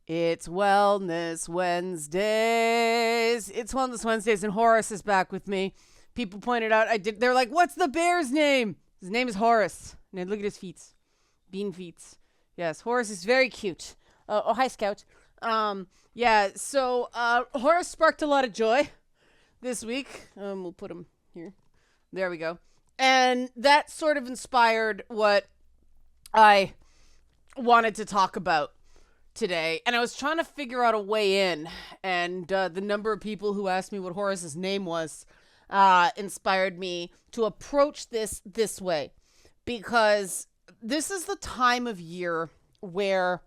It's Wellness Wednesdays. It's Wellness Wednesdays, and Horace is back with me. People pointed out they're like, what's the bear's name? His name is Horace. And look at his feet. Bean feet. Yes, Horace is very cute. Hi, Scout. So Horace sparked a lot of joy this week. We'll put him here. There we go. And that sort of inspired what I wanted to talk about today, and I was trying to figure out a way in, and the number of people who asked me what Horace's name was inspired me to approach this way, because this is the time of year where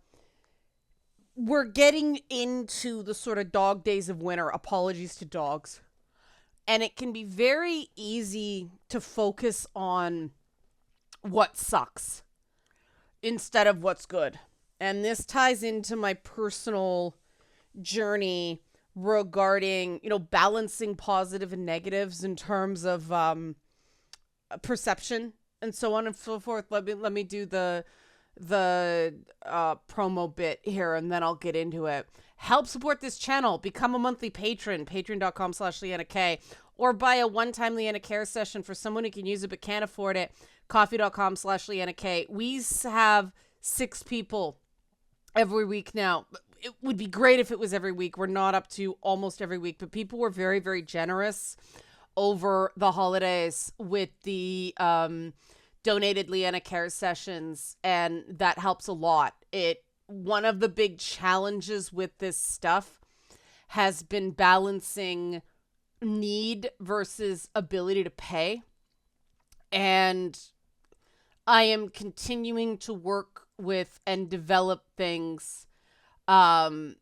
we're getting into the sort of dog days of winter. Apologies to dogs. And it can be very easy to focus on what sucks instead of what's good. And this ties into my personal journey regarding, balancing positive and negatives in terms of perception and so on and so forth. Let me do the promo bit here, and then I'll get into it. Help support this channel. Become a monthly patron, patreon.com/LeannaK, or buy a one-time Leanna Care session for someone who can use it but can't afford it. Coffee.com/LeannaK. We have 6 people every week now. It would be great if it was every week. We're not up to almost every week, but people were very, very generous over the holidays with the donated Leanna Care sessions, and that helps a lot. One of the big challenges with this stuff has been balancing need versus ability to pay. And I am continuing to work with and develop things to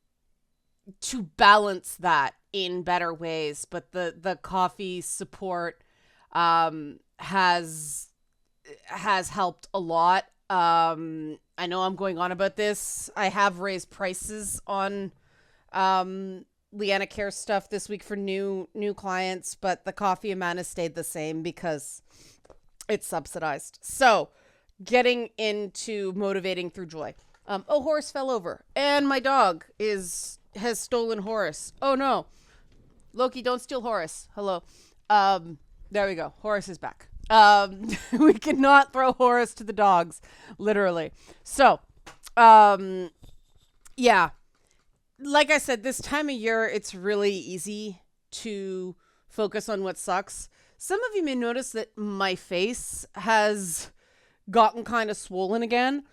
balance that in better ways. But the coffee support has helped a lot. I know I'm going on about this. I have raised prices on Leanna Care stuff this week for new clients, but the coffee amount has stayed the same because it's subsidized. So getting into motivating through joy. Horace fell over, and my dog has stolen Horace. Oh no, Loki, don't steal Horace. Hello. There we go. Horace is back. We cannot throw Horace to the dogs, literally. So, yeah, like I said, this time of year, it's really easy to focus on what sucks. Some of you may notice that my face has gotten kind of swollen again.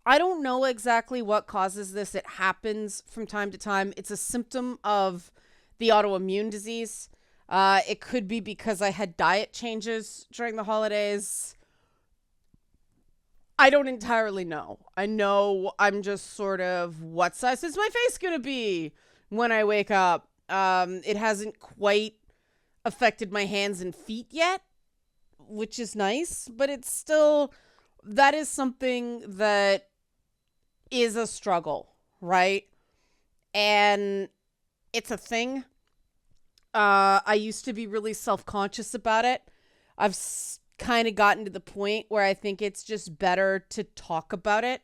I don't know exactly what causes this. It happens from time to time. It's a symptom of the autoimmune disease. It could be because I had diet changes during the holidays. I don't entirely know. I know I'm just sort of, what size is my face going to be when I wake up? It hasn't quite affected my hands and feet yet, which is nice, but it's still, that is something that is a struggle, right? And it's a thing. I used to be really self-conscious about it. I've kind of gotten to the point where I think it's just better to talk about it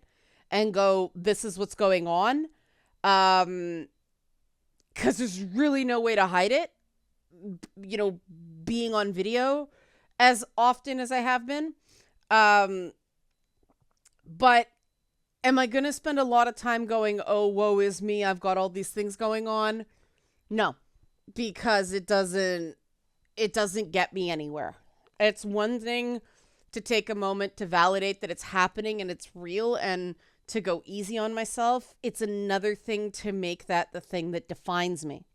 and go, this is what's going on. Because there's really no way to hide it, being on video as often as I have been. But am I going to spend a lot of time going, oh, woe is me, I've got all these things going on? No. Because it doesn't get me anywhere. It's one thing to take a moment to validate that it's happening and it's real and to go easy on myself. It's another thing to make that the thing that defines me.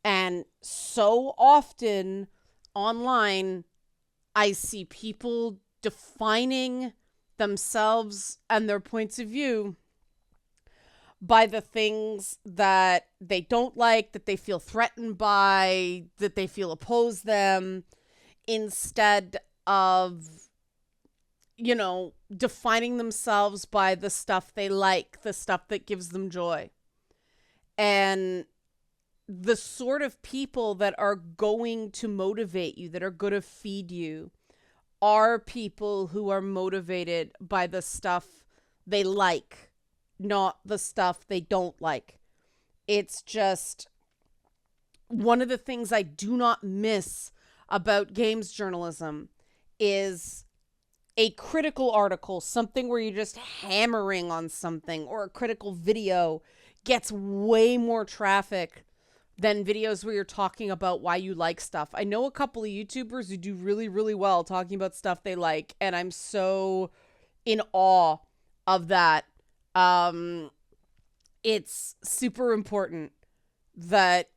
And so often online, I see people defining themselves and their points of view by the things that they don't like, that they feel threatened by, that they feel oppose them, instead of, defining themselves by the stuff they like, the stuff that gives them joy. And the sort of people that are going to motivate you, that are going to feed you, are people who are motivated by the stuff they like not the stuff they don't like. It's just one of the things I do not miss about games journalism is a critical article, something where you're just hammering on something, or a critical video gets way more traffic than videos where you're talking about why you like stuff. I know a couple of YouTubers who do really, really well talking about stuff they like, and I'm so in awe of that. It's super important that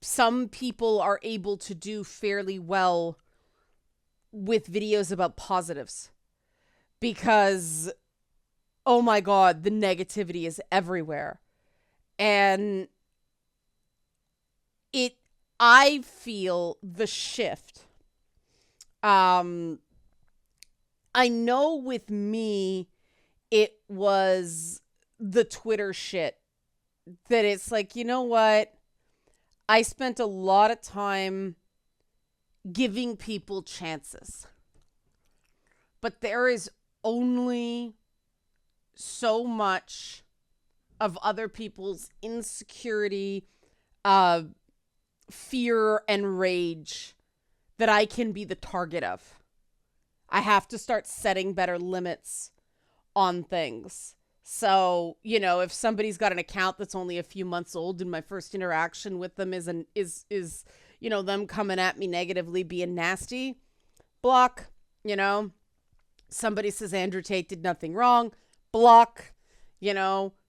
some people are able to do fairly well with videos about positives, because, oh my God, the negativity is everywhere. And I feel the shift. I know with me, it was the Twitter shit that it's like, you know what? I spent a lot of time giving people chances, but there is only so much of other people's insecurity, fear, and rage that I can be the target of. I have to start setting better limits on things. So, if somebody's got an account that's only a few months old and my first interaction with them is them coming at me negatively, being nasty, block. Somebody says Andrew Tate did nothing wrong, block.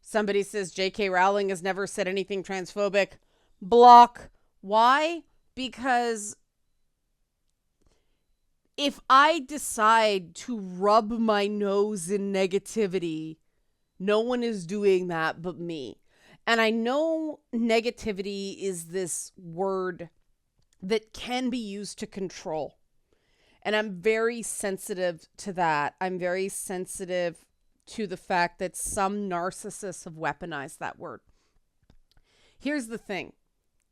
Somebody says J.K. Rowling has never said anything transphobic, block. Why? Because if I decide to rub my nose in negativity, no one is doing that but me. And I know negativity is this word that can be used to control. And I'm very sensitive to that. I'm very sensitive to the fact that some narcissists have weaponized that word. Here's the thing.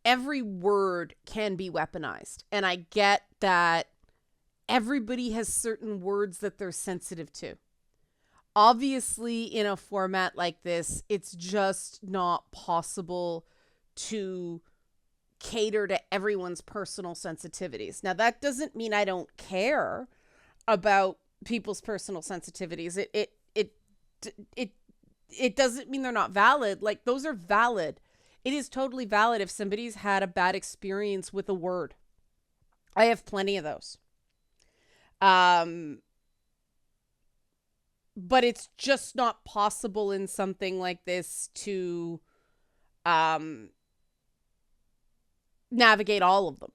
Every word can be weaponized. And I get that everybody has certain words that they're sensitive to. Obviously, in a format like this, it's just not possible to cater to everyone's personal sensitivities. Now, that doesn't mean I don't care about people's personal sensitivities. It doesn't mean they're not valid. Like, those are valid. It is totally valid if somebody's had a bad experience with a word. I have plenty of those. But it's just not possible in something like this to navigate all of them,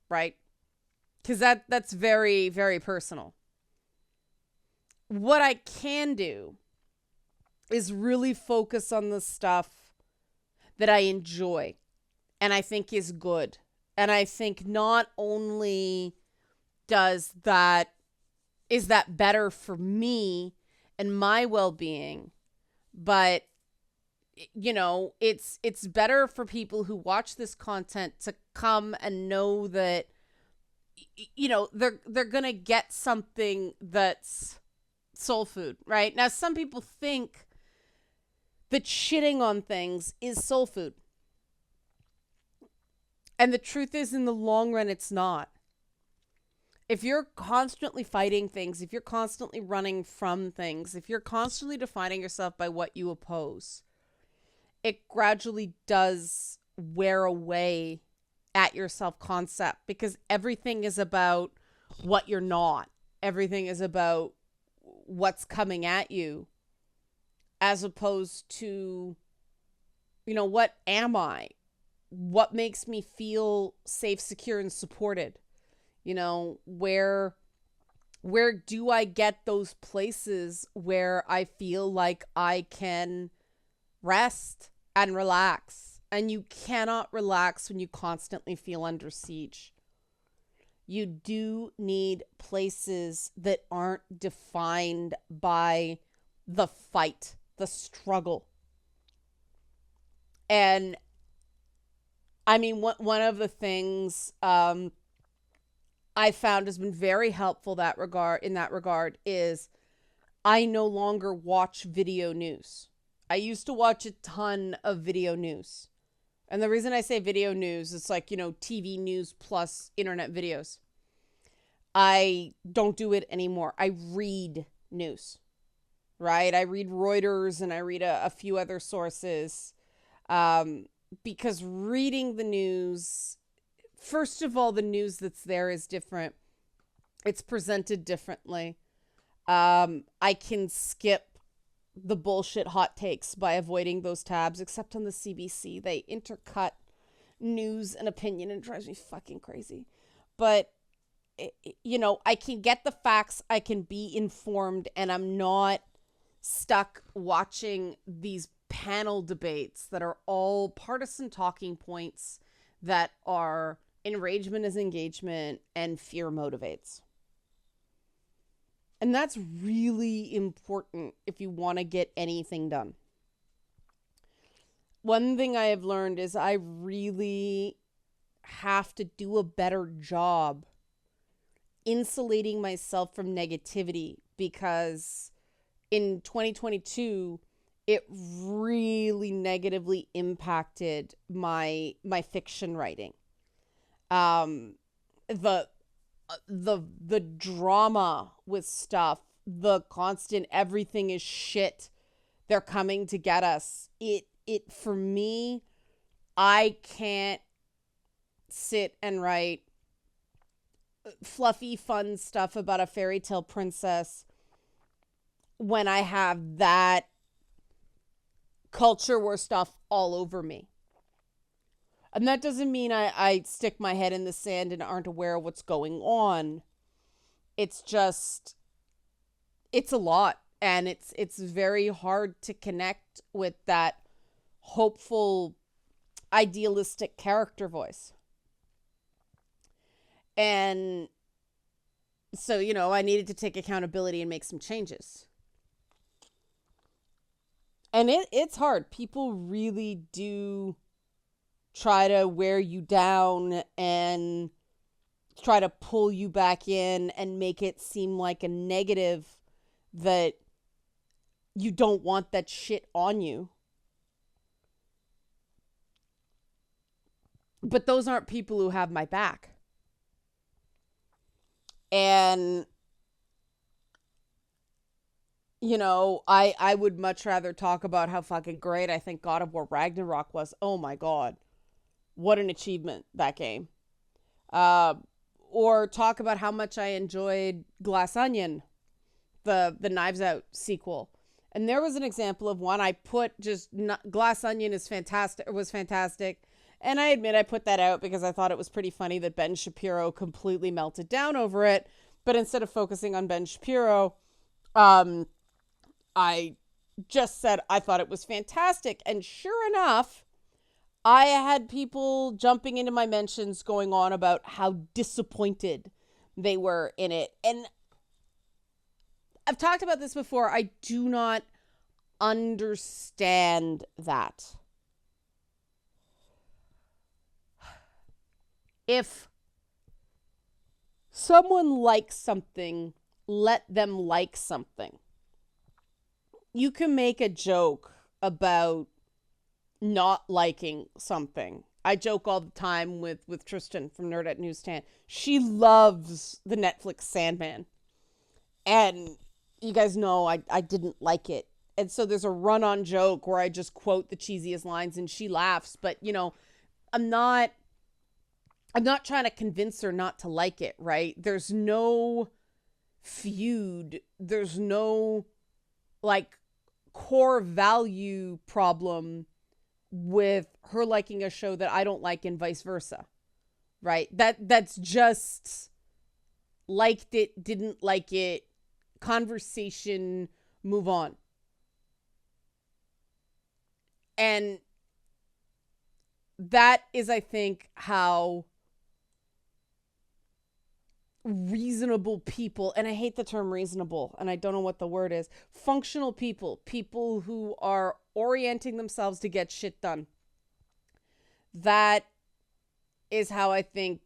right? Because that's very, very personal. What I can do is really focus on the stuff that I enjoy and I think is good. And I think not only is that better for me and my well-being, but it's better for people who watch this content to come and know that they're gonna get something that's soul food, right? Now, some people think that shitting on things is soul food, and the truth is, in the long run, it's not. If you're constantly fighting things, if you're constantly running from things, if you're constantly defining yourself by what you oppose, it gradually does wear away at your self-concept, because everything is about what you're not. Everything is about what's coming at you, as opposed to, what am I? What makes me feel safe, secure, and supported? Where do I get those places where I feel like I can rest and relax? And you cannot relax when you constantly feel under siege. You do need places that aren't defined by the fight, the struggle. And I mean, one of the things I found has been very helpful in that regard is I no longer watch video news. I used to watch a ton of video news. And the reason I say video news, it's like, TV news plus internet videos. I don't do it anymore. I read news, right? I read Reuters and I read a few other sources, because reading the news, first of all, the news that's there is different. It's presented differently. I can skip the bullshit hot takes by avoiding those tabs, except on the CBC. They intercut news and opinion and it drives me fucking crazy. But, I can get the facts, I can be informed, and I'm not stuck watching these panel debates that are all partisan talking points that are enragement is engagement and fear motivates. And that's really important if you want to get anything done. One thing I have learned is I really have to do a better job insulating myself from negativity, because in 2022, it really negatively impacted my fiction writing. The drama with stuff, the constant everything is shit, they're coming to get us. It for me, I can't sit and write fluffy fun stuff about a fairy tale princess when I have that culture war stuff all over me. And that doesn't mean I stick my head in the sand and aren't aware of what's going on. It's just, it's a lot. And it's very hard to connect with that hopeful, idealistic character voice. And so, I needed to take accountability and make some changes. And it's hard. People really do try to wear you down and try to pull you back in and make it seem like a negative, that you don't want that shit on you. But those aren't people who have my back. And, I would much rather talk about how fucking great I think God of War Ragnarok was. Oh my God. What an achievement, that game. Or talk about how much I enjoyed Glass Onion, the Knives Out sequel. And there was an example of one I put Glass Onion was fantastic. And I admit I put that out because I thought it was pretty funny that Ben Shapiro completely melted down over it. But instead of focusing on Ben Shapiro, I just said I thought it was fantastic. And sure enough, I had people jumping into my mentions going on about how disappointed they were in it. And I've talked about this before. I do not understand that. If someone likes something, let them like something. You can make a joke about not liking something. I joke all the time with Tristan from Nerd at Newsstand. She loves the Netflix Sandman. And you guys know I didn't like it. And so there's a run-on joke where I just quote the cheesiest lines and she laughs. But, I'm not trying to convince her not to like it, right? There's no feud. There's no, core value problem with her liking a show that I don't like and vice versa, right? That's just liked it, didn't like it, conversation, move on. And that is, I think, how reasonable people, and I hate the term reasonable, and I don't know what the word is, functional people who are orienting themselves to get shit done. That is how I think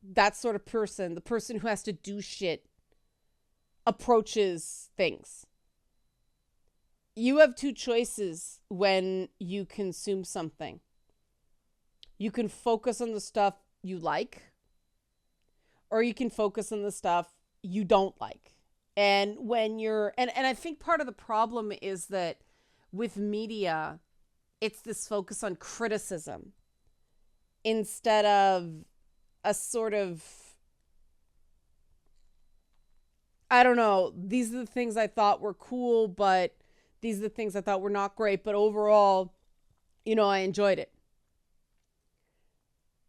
that sort of person, the person who has to do shit, approaches things. you have two choices when you consume something. You can focus on the stuff you like, or you can focus on the stuff you don't like. And when you're, and I think part of the problem is that with media, it's this focus on criticism instead of a sort of, I don't know, these are the things I thought were cool, but these are the things I thought were not great. But overall, I enjoyed it.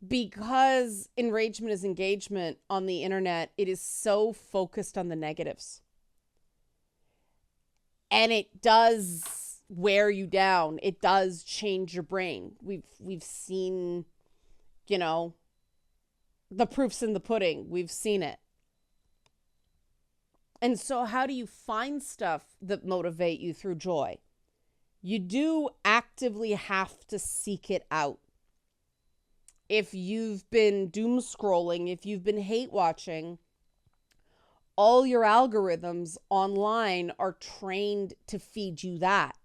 Because enragement is engagement on the internet, it is so focused on the negatives. And it does wear you down. It does change your brain. We've seen, the proof's in the pudding. We've seen it. And so how do you find stuff that motivate you through joy? You do actively have to seek it out. If you've been doom scrolling, if you've been hate watching, all your algorithms online are trained to feed you that.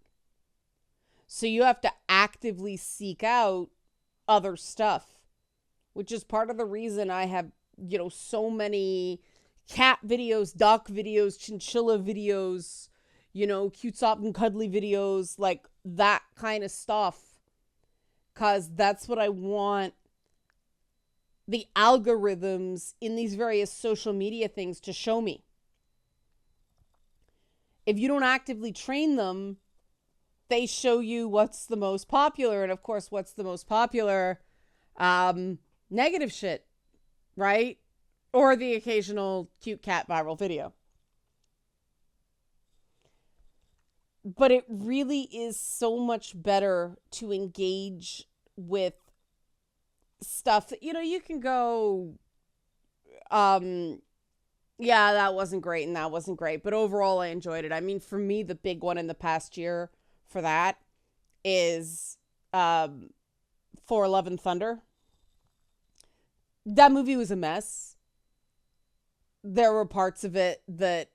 So you have to actively seek out other stuff, which is part of the reason I have, so many cat videos, duck videos, chinchilla videos, cute, soft, and cuddly videos, like that kind of stuff. Because that's what I want the algorithms in these various social media things to show me. If you don't actively train them, they show you what's the most popular. And of course, what's the most popular? Negative shit, right? Or the occasional cute cat viral video. But it really is so much better to engage with stuff that, you can go, yeah, that wasn't great and that wasn't great. But overall, I enjoyed it. I mean, for me, the big one in the past year for that is For Love and Thunder. That movie was a mess. There were parts of it that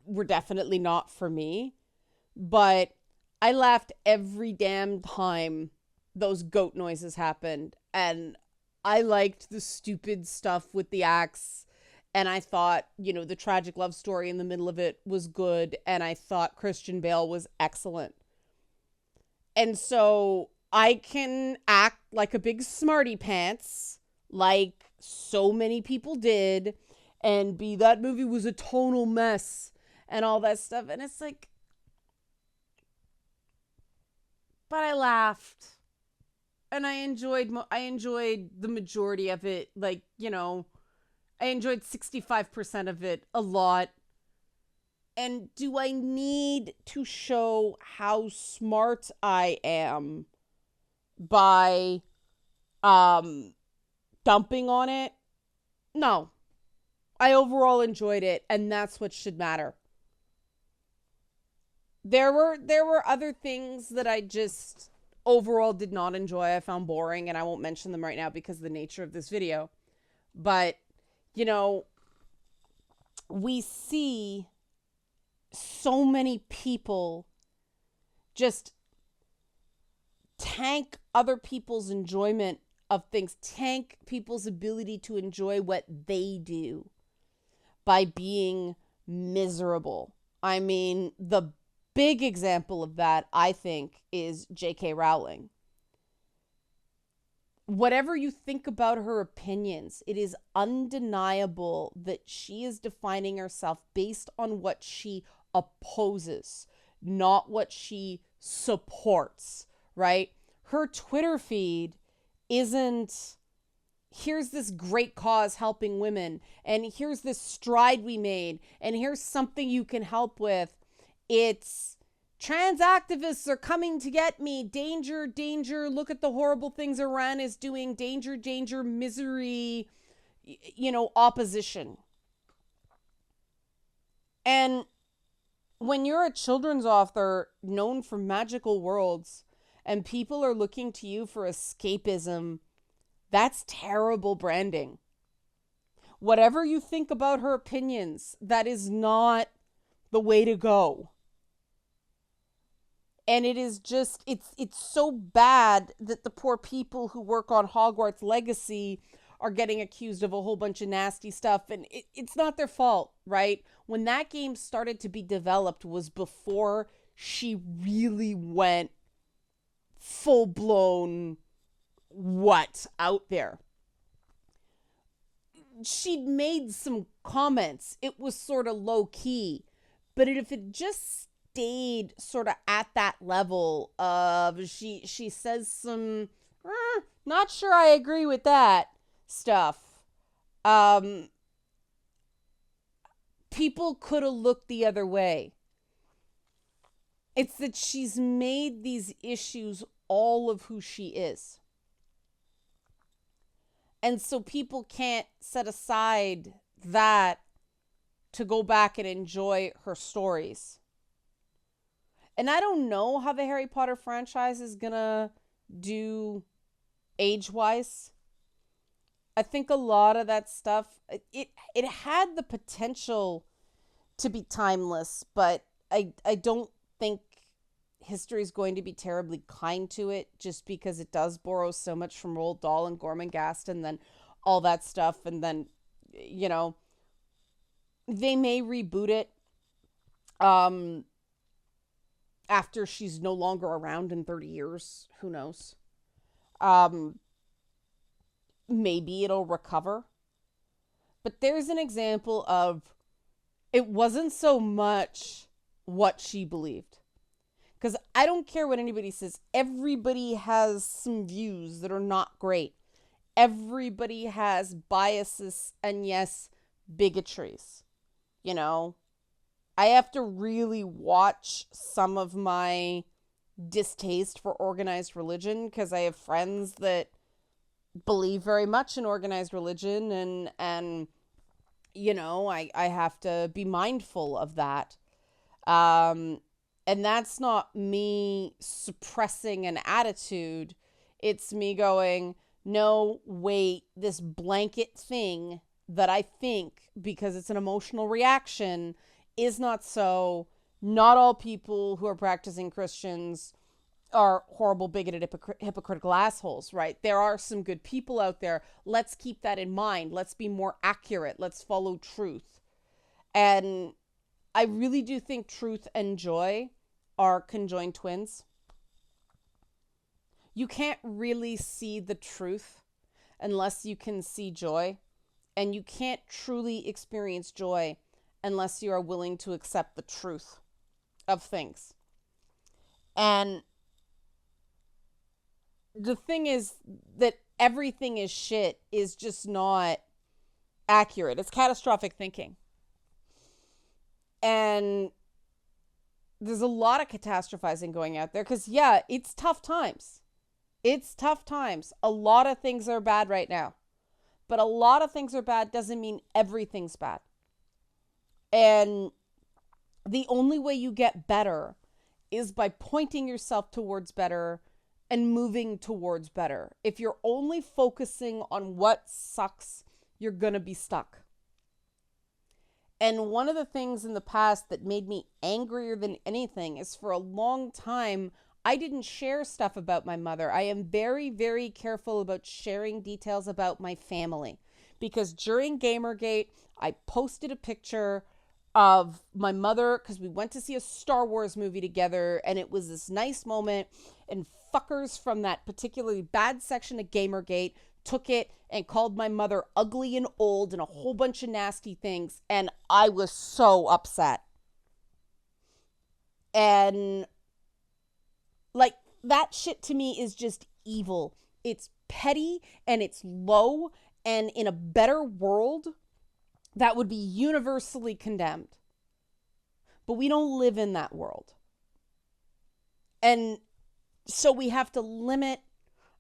were definitely not for me. But I laughed every damn time those goat noises happened. And I liked the stupid stuff with the axe. And I thought, the tragic love story in the middle of it was good. And I thought Christian Bale was excellent. And so I can act like a big smarty pants, like so many people did, and be that movie was a tonal mess and all that stuff. And it's like, but I laughed. And I enjoyed the majority of it. Like, I enjoyed 65% of it a lot. And do I need to show how smart I am by dumping on it? No. I overall enjoyed it, and that's what should matter. There were other things that I just overall did not enjoy. I found boring, and I won't mention them right now because of the nature of this video. But, we see so many people just tank other people's enjoyment of things, tank people's ability to enjoy what they do by being miserable. I mean, the big example of that, I think, is J.K. Rowling. Whatever you think about her opinions, it is undeniable that she is defining herself based on what she opposes, not what she supports, right? Her Twitter feed isn't, here's this great cause helping women, and here's this stride we made, and here's something you can help with. It's, trans activists are coming to get me. Danger, danger. Look at the horrible things Iran is doing. Danger, danger, misery, opposition. And when you're a children's author known for magical worlds and people are looking to you for escapism, that's terrible branding. Whatever you think about her opinions, that is not the way to go. And it is just, it's so bad that the poor people who work on Hogwarts Legacy are getting accused of a whole bunch of nasty stuff. And it's not their fault, right? When that game started to be developed was before she really went full blown out there. She'd made some comments. It was sort of low key. But if it just stayed sort of at that level of she says some not sure I agree with that stuff, people could have looked the other way. It's that she's made these issues all of who she is. And so people can't set aside that to go back and enjoy her stories. And I don't know how the Harry Potter franchise is gonna do age-wise. I think a lot of that stuff, it had the potential to be timeless, but I don't think history is going to be terribly kind to it, just because it does borrow so much from Roald Dahl and Gormenghast and then all that stuff. And then, they may reboot it after she's no longer around in 30 years. Who knows? Maybe it'll recover. But there's an example of it wasn't so much what she believed. Because I don't care what anybody says. Everybody has some views that are not great. Everybody has biases and, yes, bigotries. I have to really watch some of my distaste for organized religion, because I have friends that believe very much in organized religion, and I have to be mindful of that. And that's not me suppressing an attitude. It's me going, no, wait, this blanket thing that I think, because it's an emotional reaction, is not so. Not all people who are practicing Christians are horrible, bigoted, hypocritical assholes, right? There are some good people out there. Let's keep that in mind. Let's be more accurate. Let's follow truth. And I really do think truth and joy are conjoined twins. You can't really see the truth unless you can see joy. And you can't truly experience joy unless you are willing to accept the truth of things. And the thing is that everything is shit is just not accurate. It's catastrophic thinking. And there's a lot of catastrophizing going out there because, yeah, it's tough times. It's tough times. A lot of things are bad right now. But a lot of things are bad doesn't mean everything's bad. And the only way you get better is by pointing yourself towards better and moving towards better. If you're only focusing on what sucks, you're going to be stuck. And one of the things in the past that made me angrier than anything is, for a long time, I didn't share stuff about my mother. I am very, very careful about sharing details about my family. Because during Gamergate, I posted a picture of my mother, because we went to see a Star Wars movie together, and it was this nice moment, and fuckers from that particularly bad section of Gamergate took it and called my mother ugly and old and a whole bunch of nasty things, and I was so upset. And like, that shit to me is just evil. It's petty and it's low, and in a better world, that would be universally condemned. But we don't live in that world. And so we have to limit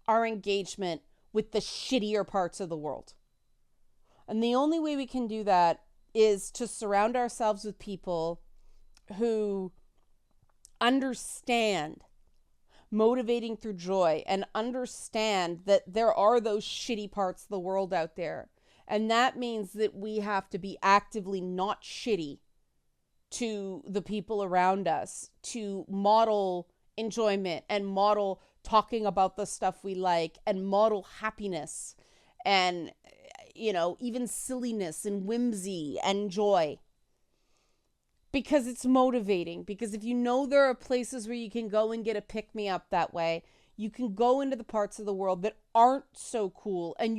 our engagement with the shittier parts of the world. And the only way we can do that is to surround ourselves with people who understand motivating through joy and understand that there are those shitty parts of the world out there. And that means that we have to be actively not shitty to the people around us, to model enjoyment and model talking about the stuff we like and model happiness and, even silliness and whimsy and joy. Because it's motivating. Because if you know there are places where you can go and get a pick-me-up that way, you can go into the parts of the world that aren't so cool and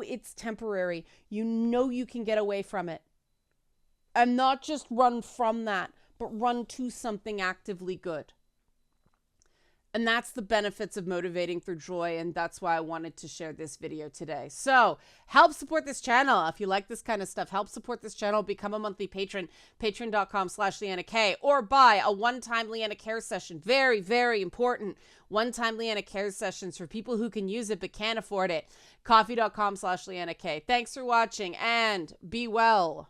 it's temporary. You can get away from it. And not just run from that, but run to something actively good. And that's the benefits of motivating through joy, and that's why I wanted to share this video today. So, help support this channel. If you like this kind of stuff, help support this channel. Become a monthly patron, patreon.com/Leanna K, or buy a one-time Leanna Care session. Very, very important. One-time Leanna Care sessions for people who can use it but can't afford it. Coffee.com/Leanna K. Thanks for watching, and be well.